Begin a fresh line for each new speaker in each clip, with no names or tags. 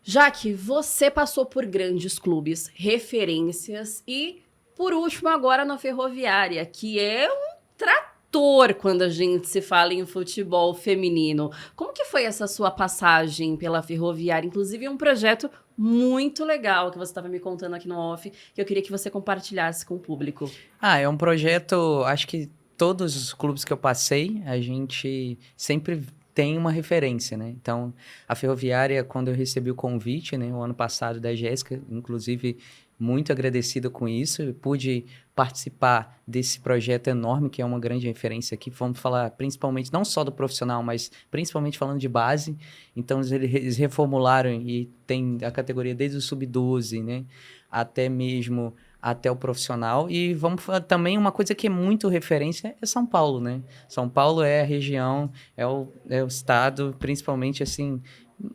Jaque, você passou por grandes clubes, referências e, por último, agora na Ferroviária, que é um trator quando a gente se fala em futebol feminino. Como que foi essa sua passagem pela Ferroviária? Inclusive, um projeto muito legal que você estava me contando aqui no off, que eu queria que você compartilhasse com o público.
É um projeto, acho que todos os clubes que eu passei, a gente sempre tem uma referência, né? Então, a Ferroviária, quando eu recebi o convite, né, o ano passado da Jéssica, inclusive muito agradecido com isso, eu pude participar desse projeto enorme, que é uma grande referência aqui. Vamos falar principalmente, não só do profissional, mas principalmente falando de base. Então, eles reformularam e tem a categoria desde o sub-12, né? Até mesmo até o profissional. E vamos falar também uma coisa que é muito referência é São Paulo, né? São Paulo é a região, é o estado, principalmente assim,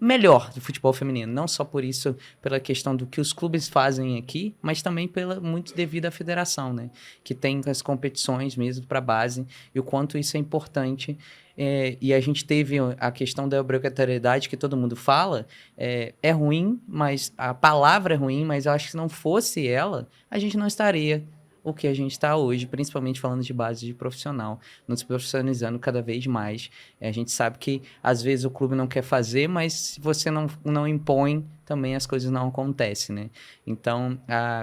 melhor do futebol feminino. Não só por isso, pela questão do que os clubes fazem aqui, mas também muito devido à federação, né? Que tem as competições mesmo para base e o quanto isso é importante. E a gente teve a questão da obrigatoriedade que todo mundo fala, é ruim, mas a palavra é ruim, mas eu acho que se não fosse ela, a gente não estaria o que a gente está hoje, principalmente falando de base de profissional, nos profissionalizando cada vez mais. A gente sabe que às vezes o clube não quer fazer, mas se você não impõe, também as coisas não acontecem, né? Então,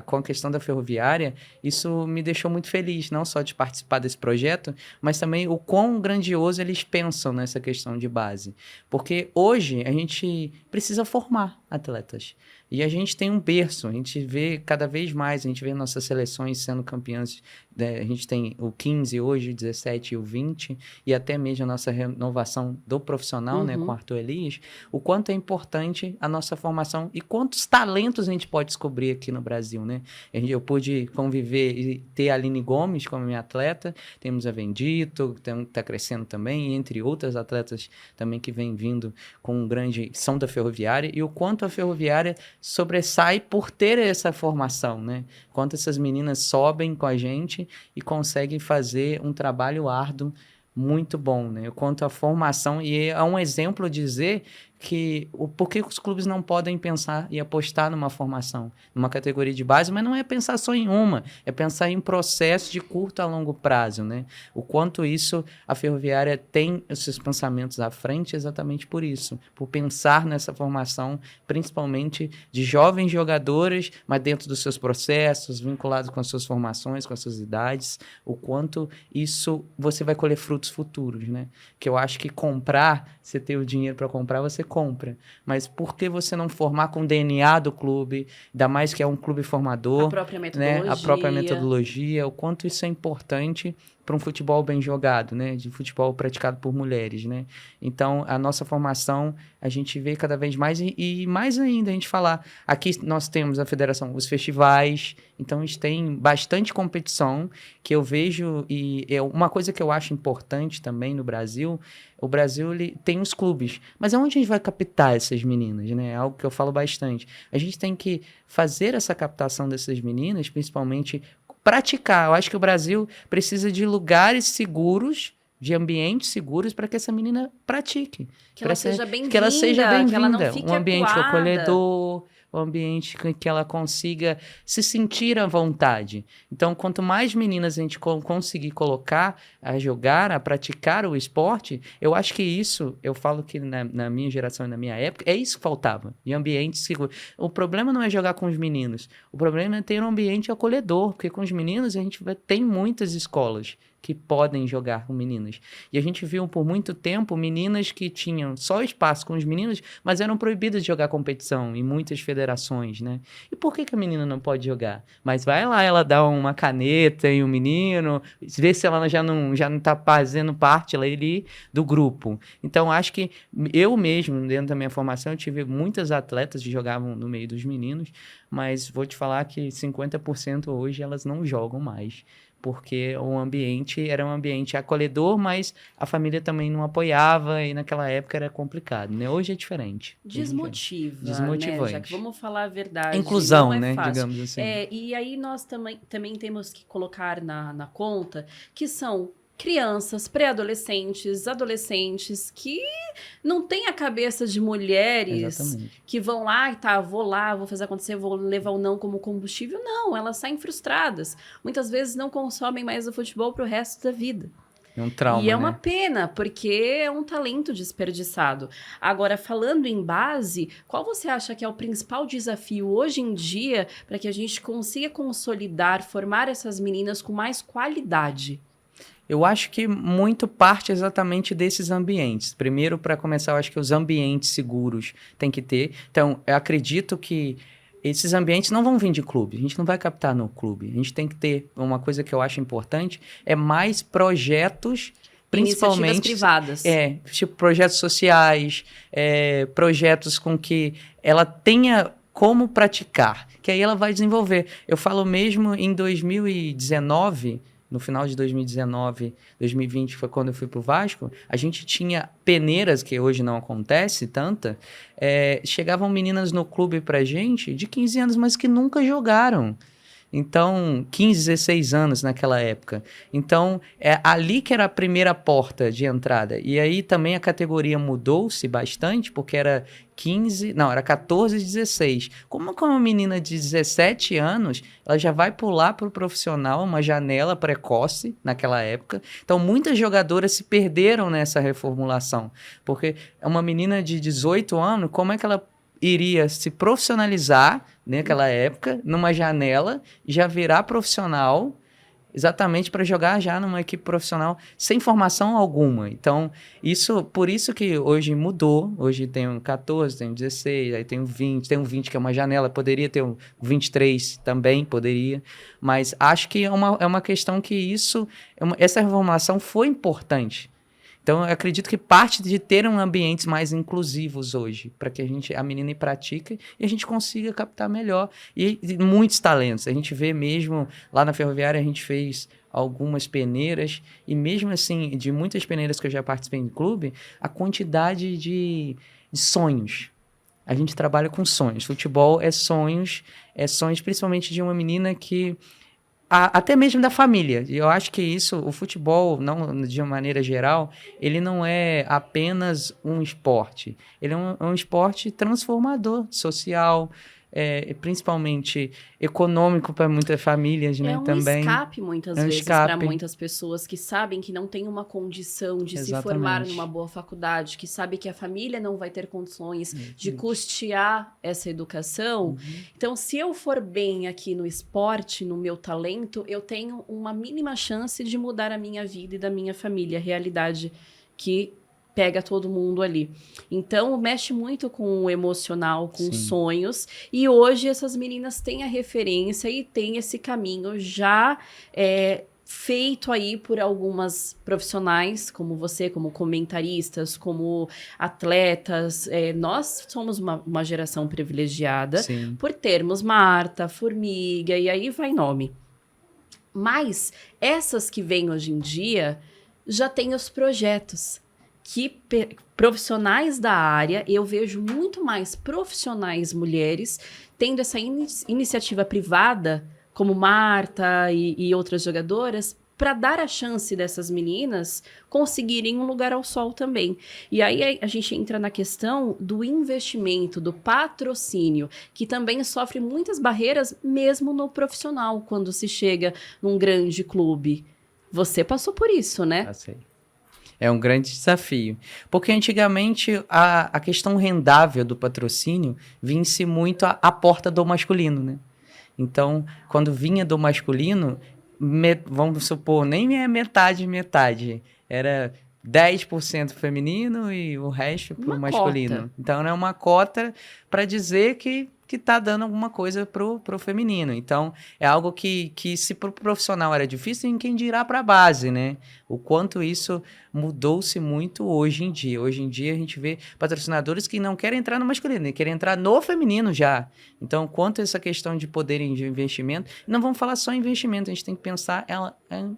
com a questão da ferroviária, isso me deixou muito feliz, não só de participar desse projeto, mas também o quão grandioso eles pensam nessa questão de base. Porque hoje a gente precisa formar atletas. E a gente tem um berço, a gente vê cada vez mais, a gente vê nossas seleções sendo campeãs, né? A gente tem o 15 hoje, o 17 e o 20, e até mesmo a nossa renovação do profissional, né, com o Arthur Elias, o quanto é importante a nossa formação e quantos talentos a gente pode descobrir aqui no Brasil, né? Eu pude conviver e ter a Aline Gomes como minha atleta, temos a Vendito, que está crescendo também, entre outras atletas também que vem vindo com um grande são da Ferroviária, e o quanto a Ferroviária sobressai por ter essa formação, né? Quanto essas meninas sobem com a gente e conseguem fazer um trabalho árduo muito bom, né? Quanto à formação, e é um exemplo dizer que por que os clubes não podem pensar e apostar numa formação, numa categoria de base, mas não é pensar só em uma, é pensar em processo de curto a longo prazo, né? O quanto isso a Ferroviária tem os seus pensamentos à frente exatamente por isso, por pensar nessa formação, principalmente de jovens jogadoras, mas dentro dos seus processos, vinculados com as suas formações, com as suas idades, o quanto isso você vai colher frutos futuros, né? Que eu acho que comprar, você ter o dinheiro para comprar, você compra. Mas por que você não formar com o DNA do clube, ainda mais que é um clube formador,
A própria
né? A própria
metodologia.
metodologia, o quanto isso é importante para um futebol bem jogado, né? De futebol praticado por mulheres, né? Então, a nossa formação, a gente vê cada vez mais e mais ainda a gente falar. Aqui nós temos a federação, os festivais, então a gente tem bastante competição que eu vejo e é uma coisa que eu acho importante também no Brasil. O Brasil ele tem os clubes, mas aonde a gente vai captar essas meninas, né? É algo que eu falo bastante. A gente tem que fazer essa captação dessas meninas, principalmente praticar. Eu acho que o Brasil precisa de lugares seguros, de ambientes seguros para que essa menina pratique.
Que ela seja
Que ela seja
bem-vinda, que ela não
bem-vinda. Um
fique
ambiente
acuada.
acolhedor, um ambiente que ela consiga se sentir à vontade. Então, quanto mais meninas a gente conseguir colocar a jogar, a praticar o esporte, eu acho que isso, eu falo que na minha geração e na minha época, é isso que faltava, de ambiente seguro. O problema não é jogar com os meninos, o problema é ter um ambiente acolhedor, porque com os meninos a gente tem muitas escolas que podem jogar com meninas. E a gente viu por muito tempo meninas que tinham só espaço com os meninos, mas eram proibidas de jogar competição em muitas federações, né? E por que a menina não pode jogar? Mas vai lá, ela dá uma caneta em um menino, vê se ela já não tá fazendo parte ali do grupo. Então, acho que eu mesmo, dentro da minha formação, eu tive muitas atletas que jogavam no meio dos meninos, mas vou te falar que 50% hoje elas não jogam mais, porque o ambiente era um ambiente acolhedor, mas a família também não apoiava e naquela época era complicado, né? Hoje é diferente. Hoje é diferente.
Desmotiva, né? Já que
Desmotivante.
vamos falar a verdade, não
Inclusão,
é
né?
fácil.
Digamos assim.
E aí nós também temos que colocar na conta que são crianças, pré-adolescentes, adolescentes que não têm a cabeça de mulheres
Exatamente.
que vão lá e tá, vou lá, vou fazer acontecer, vou levar o não como combustível. Não, elas saem frustradas. Muitas vezes não consomem mais o futebol pro resto da vida.
É um
E
trauma,
é uma
né?
pena, porque é um talento desperdiçado. Agora, falando em base, qual você acha que é o principal desafio hoje em dia para que a gente consiga consolidar, formar essas meninas com mais qualidade?
Eu acho que muito parte exatamente desses ambientes. Primeiro, para começar, eu acho que os ambientes seguros tem que ter. Então, eu acredito que esses ambientes não vão vir de clube. A gente não vai captar no clube. A gente tem que ter uma coisa que eu acho importante, é mais projetos,
Iniciativas
principalmente
privadas.
tipo projetos sociais, projetos com que ela tenha como praticar, que aí ela vai desenvolver. Eu falo mesmo em 2019, no final de 2019, 2020 foi quando eu fui pro Vasco, a gente tinha peneiras, que hoje não acontece tanta, chegavam meninas no clube pra gente de 15 anos, mas que nunca jogaram. Então, 15, 16 anos naquela época. Então, é ali que era a primeira porta de entrada. E aí também a categoria mudou-se bastante, porque era 15, não, era 14 e 16. Como que uma menina de 17 anos, ela já vai pular para o profissional, uma janela precoce naquela época. Então, muitas jogadoras se perderam nessa reformulação, porque uma menina de 18 anos, como é que ela iria se profissionalizar naquela época, numa janela, já virar profissional, exatamente para jogar já numa equipe profissional sem formação alguma. Então, por isso que hoje mudou. Hoje tem um 14, tem um 16, aí tem um 20 que é uma janela, poderia ter um 23 também, poderia. Mas acho que é uma questão que essa reformulação foi importante. Então, eu acredito que parte de ter ambientes mais inclusivos hoje, para que a menina pratique e a gente consiga captar melhor. E muitos talentos. A gente vê mesmo, lá na Ferroviária, a gente fez algumas peneiras, e mesmo assim, de muitas peneiras que eu já participei em clube, a quantidade de sonhos. A gente trabalha com sonhos. Futebol é sonhos principalmente de uma menina que até mesmo da família. E eu acho que o futebol, não, de uma maneira geral, ele não é apenas um esporte. Ele é um esporte transformador, social, principalmente econômico para muitas famílias,
É
né,
um
também.
escape, muitas
É um
vezes, para
escape.
muitas pessoas que sabem que não tem uma condição de se formar numa
Exatamente.
boa faculdade, que sabe que a família não vai ter condições de
Exatamente.
custear essa educação.
Uhum.
Então, se eu for bem aqui no esporte, no meu talento, eu tenho uma mínima chance de mudar a minha vida e da minha família, a realidade que pega todo mundo ali. Então, mexe muito com o emocional, com os
Sim.
sonhos. E hoje essas meninas têm a referência e têm esse caminho já feito aí por algumas profissionais, como você, como comentaristas, como atletas. Nós somos uma geração privilegiada
Sim.
por termos Marta, Formiga, e aí vai nome. Mas essas que vêm hoje em dia já têm os projetos que profissionais da área, eu vejo muito mais profissionais mulheres tendo essa iniciativa privada, como Marta e outras jogadoras, para dar a chance dessas meninas conseguirem um lugar ao sol também. E aí a gente entra na questão do investimento, do patrocínio, que também sofre muitas barreiras, mesmo no profissional, quando se chega num grande clube. Você passou por isso, né?
Passei. É um grande desafio. Porque antigamente a questão rendável do patrocínio vinha-se muito à porta do masculino, né? Então, quando vinha do masculino, vamos supor, nem é metade, metade. Era 10% feminino e o resto para o
Uma cota.
masculino. Então, é uma cota para dizer que tá dando alguma coisa pro feminino. Então, é algo que se pro profissional era difícil, em quem dirá para a base, né? O quanto isso mudou-se muito hoje em dia. Hoje em dia, a gente vê patrocinadores que não querem entrar no masculino, querem entrar no feminino já. Então, quanto a essa questão de poderem de investimento, não vamos falar só em investimento, a gente tem que pensar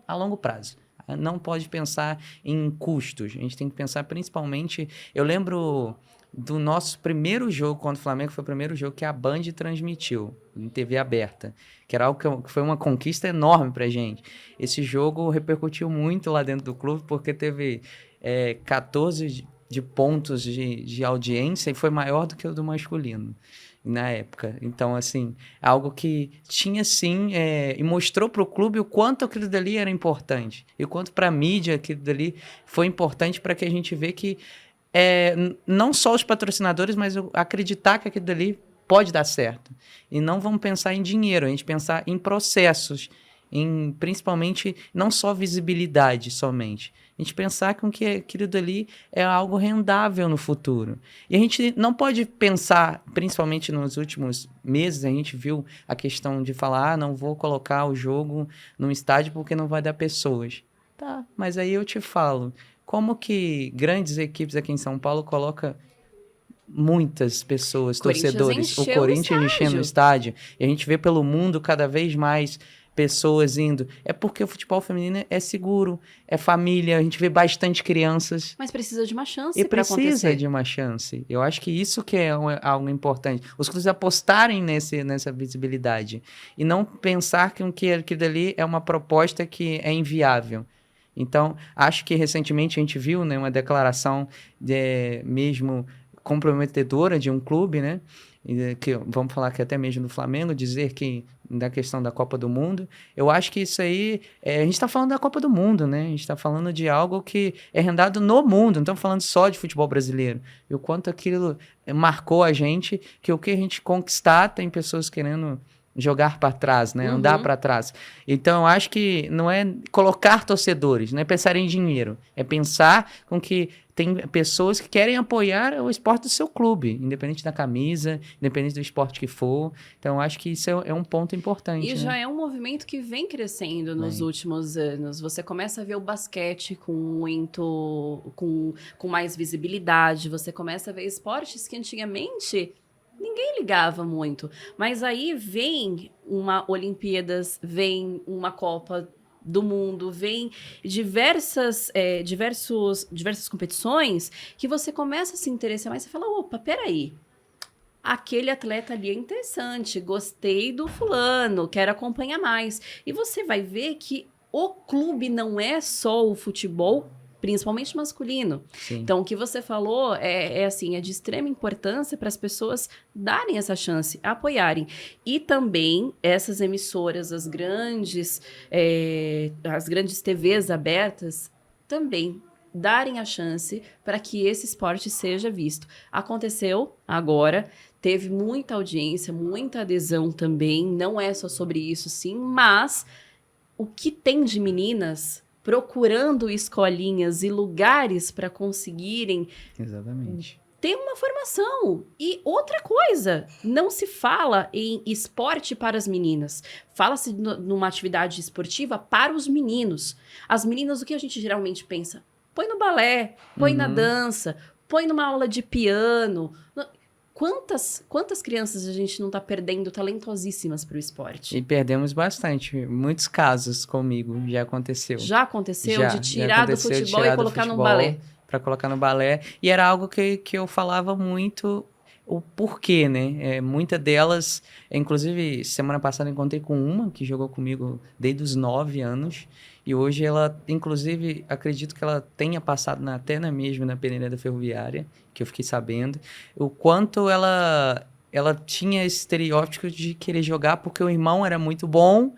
a longo prazo. Não pode pensar em custos, a gente tem que pensar principalmente... Eu lembro do nosso primeiro jogo contra o Flamengo, foi o primeiro jogo que a Band transmitiu em TV aberta, que era algo que foi uma conquista enorme pra gente. Esse jogo repercutiu muito lá dentro do clube, porque teve 14 de pontos de audiência e foi maior do que o do masculino na época. Então, assim, algo que tinha sim, e mostrou para o clube o quanto aquilo dali era importante, e o quanto para a mídia aquilo dali foi importante para que a gente vê que não só os patrocinadores, mas acreditar que aquilo dali pode dar certo. E não vamos pensar em dinheiro, a gente pensar em processos, em principalmente não só visibilidade somente. A gente pensar que aquilo dali é algo rendável no futuro. E a gente não pode pensar, principalmente nos últimos meses, a gente viu a questão de falar, não vou colocar o jogo num estádio porque não vai dar pessoas. Tá, mas aí eu te falo, como que grandes equipes aqui em São Paulo colocam muitas pessoas, torcedores, o Corinthians enchendo o estádio, e a gente vê pelo mundo cada vez mais pessoas indo, é porque o futebol feminino é seguro, é família, a gente vê bastante crianças.
Mas precisa de uma chance
para acontecer. E precisa de uma chance. Eu acho que isso que é algo importante. Os clubes apostarem nessa visibilidade e não pensar que aquilo ali é uma proposta que é inviável. Então, acho que recentemente a gente viu, né, uma declaração mesmo comprometedora de um clube, né, que vamos falar que até mesmo do Flamengo, dizer que da questão da Copa do Mundo, eu acho que isso aí, a gente está falando da Copa do Mundo, né? A gente está falando de algo que é rendado no mundo, não estamos falando só de futebol brasileiro. E o quanto aquilo marcou a gente, que o que a gente conquistar tem pessoas querendo jogar para trás, né? Andar para trás. Então, eu acho que não é colocar torcedores, não é pensar em dinheiro, é pensar com que tem pessoas que querem apoiar o esporte do seu clube, independente da camisa, independente do esporte que for. Então, eu acho que isso é um ponto importante.
E já é um movimento que vem crescendo nos últimos anos. Você começa a ver o basquete com mais visibilidade, você começa a ver esportes que antigamente ninguém ligava muito. Mas aí vem uma Olimpíadas, vem uma Copa do Mundo, vem diversas competições que você começa a se interessar mais. Você fala, opa, peraí. Aquele atleta ali é interessante, gostei do fulano, quero acompanhar mais. E você vai ver que o clube não é só o futebol, principalmente masculino.
Sim.
Então, o que você falou é de extrema importância para as pessoas darem essa chance, apoiarem. E também essas emissoras, as grandes TVs abertas, também darem a chance para que esse esporte seja visto. Aconteceu agora, teve muita audiência, muita adesão também, não é só sobre isso, sim, mas o que tem de meninas procurando escolinhas e lugares para conseguirem ter uma formação. E outra coisa, não se fala em esporte para as meninas. Fala-se numa atividade esportiva para os meninos. As meninas, o que a gente geralmente pensa? Põe no balé, põe na dança, põe numa aula de piano. Quantas crianças a gente não está perdendo talentosíssimas para o esporte?
E perdemos bastante. Muitos casos comigo já aconteceu.
Já aconteceu? De tirar do futebol e colocar no balé?
Para colocar no balé. E era algo que eu falava muito o porquê, né? Muitas delas, inclusive, semana passada encontrei com uma que jogou comigo desde os 9 anos. E hoje ela, inclusive, acredito que ela tenha passado até mesmo na peneira da Ferroviária, que eu fiquei sabendo, o quanto ela tinha esse estereótipo de querer jogar porque o irmão era muito bom,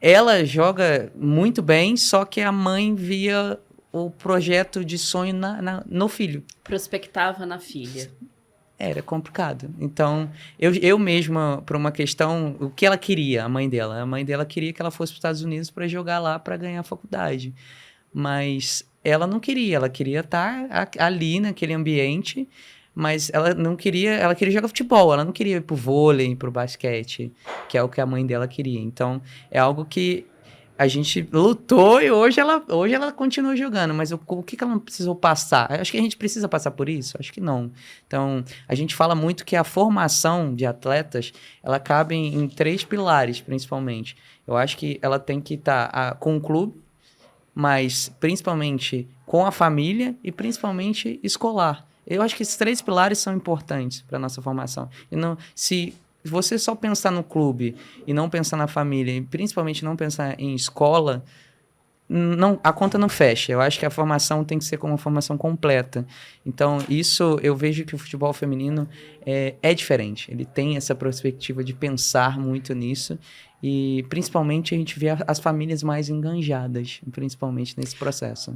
ela joga muito bem, só que a mãe via o projeto de sonho no filho.
Prospectava na filha.
Era complicado. Então, eu mesma, por uma questão, o que ela queria, a mãe dela queria que ela fosse para os Estados Unidos para jogar lá, para ganhar a faculdade. Mas ela não queria, ela queria estar ali naquele ambiente, mas ela queria jogar futebol, ela não queria ir pro vôlei, pro basquete, que é o que a mãe dela queria. Então, é algo que a gente lutou e hoje ela continua jogando, mas o que ela não precisou passar? Acho que a gente precisa passar por isso? Acho que não. Então, a gente fala muito que a formação de atletas, ela cabe em 3 pilares, principalmente. Eu acho que ela tem que estar com o clube, mas principalmente com a família e principalmente escolar. Eu acho que esses 3 pilares são importantes para nossa formação. E não, se você só pensar no clube e não pensar na família, e principalmente não pensar em escola, não, a conta não fecha. Eu acho que a formação tem que ser como uma formação completa. Então, isso eu vejo que o futebol feminino é diferente. Ele tem essa perspectiva de pensar muito nisso e, principalmente, a gente vê as famílias mais enganjadas, principalmente nesse processo.